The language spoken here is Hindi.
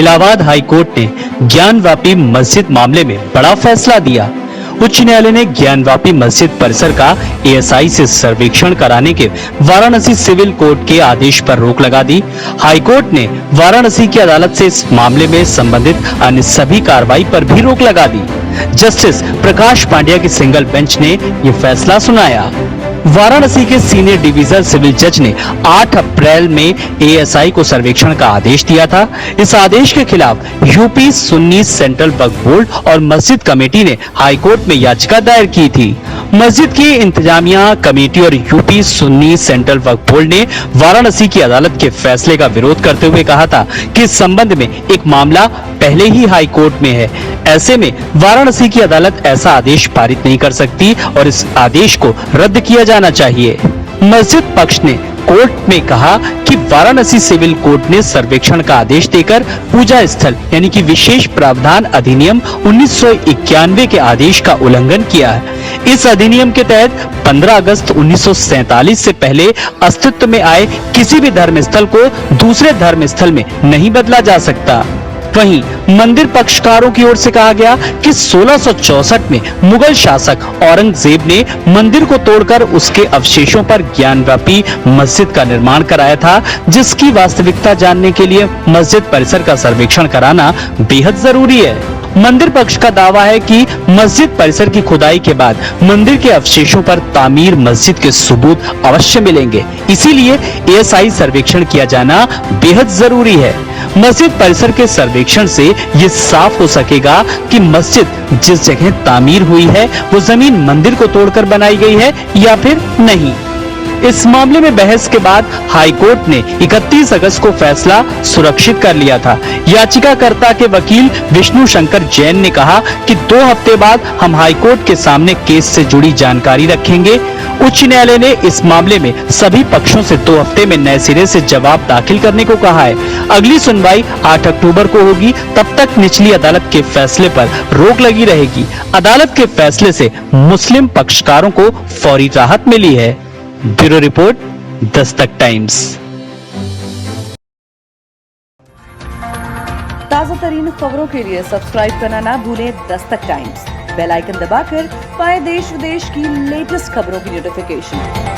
इलाहाबाद हाई कोर्ट ने ज्ञानवापी मस्जिद मामले में बड़ा फैसला दिया। उच्च न्यायालय ने ज्ञानवापी मस्जिद परिसर का एएसआई से सर्वेक्षण कराने के वाराणसी सिविल कोर्ट के आदेश पर रोक लगा दी। हाई कोर्ट ने वाराणसी की अदालत से इस मामले में संबंधित अन्य सभी कार्रवाई पर भी रोक लगा दी। जस्टिस प्रकाश पांड्या की सिंगल बेंच ने ये फैसला सुनाया। वाराणसी के सीनियर डिवीजन सिविल जज ने 8 अप्रैल में एएसआई को सर्वेक्षण का आदेश दिया था। इस आदेश के खिलाफ यूपी सुन्नी सेंट्रल वक्फ बोर्ड और मस्जिद कमेटी ने हाई कोर्ट में याचिका दायर की थी। मस्जिद की इंतजामिया कमेटी और यूपी सुन्नी सेंट्रल वक्फ बोर्ड ने वाराणसी की अदालत के फैसले का विरोध करते हुए कहा था कि इस संबंध में एक मामला पहले ही हाई कोर्ट में है। ऐसे में वाराणसी की अदालत ऐसा आदेश पारित नहीं कर सकती और इस आदेश को रद्द किया जाना चाहिए। मस्जिद पक्ष ने कोर्ट में कहा कि वाराणसी सिविल कोर्ट ने सर्वेक्षण का आदेश देकर पूजा स्थल यानी कि विशेष प्रावधान अधिनियम 1991 के आदेश का उल्लंघन किया है। इस अधिनियम के तहत 15 अगस्त 1947 से पहले अस्तित्व में आए किसी भी धर्मस्थल को दूसरे धर्मस्थल में नहीं बदला जा सकता। वहीं मंदिर पक्षकारों की ओर से कहा गया कि 1664 में मुगल शासक औरंगजेब ने मंदिर को तोड़कर उसके अवशेषों पर ज्ञानवापी मस्जिद का निर्माण कराया था, जिसकी वास्तविकता जानने के लिए मस्जिद परिसर का सर्वेक्षण कराना बेहद जरूरी है। मंदिर पक्ष का दावा है कि मस्जिद परिसर की खुदाई के बाद मंदिर के अवशेषों पर तामीर मस्जिद के सबूत अवश्य मिलेंगे, इसीलिए एएसआई सर्वेक्षण किया जाना बेहद जरूरी है। मस्जिद परिसर के सर्वेक्षण से ये साफ हो सकेगा कि मस्जिद जिस जगह तामीर हुई है वो जमीन मंदिर को तोड़कर बनाई गई है या फिर नहीं। इस मामले में बहस के बाद हाई कोर्ट ने 31 अगस्त को फैसला सुरक्षित कर लिया था। याचिकाकर्ता के वकील विष्णु शंकर जैन ने कहा कि 2 हफ्ते बाद हम हाई कोर्ट के सामने केस से जुड़ी जानकारी रखेंगे। उच्च न्यायालय ने इस मामले में सभी पक्षों से 2 हफ्ते में नए सिरे से जवाब दाखिल करने को कहा है। अगली सुनवाई 8 अक्टूबर को होगी। तब तक निचली अदालत के फैसले पर रोक लगी रहेगी। अदालत के फैसले से मुस्लिम पक्षकारों को फौरी राहत मिली है। Bureau report, Dastak times. ताजा तरीन खबरों के लिए सब्सक्राइब करना ना भूलें दस्तक टाइम्स। बेल आइकन दबाकर पाएं देश विदेश की लेटेस्ट खबरों की नोटिफिकेशन।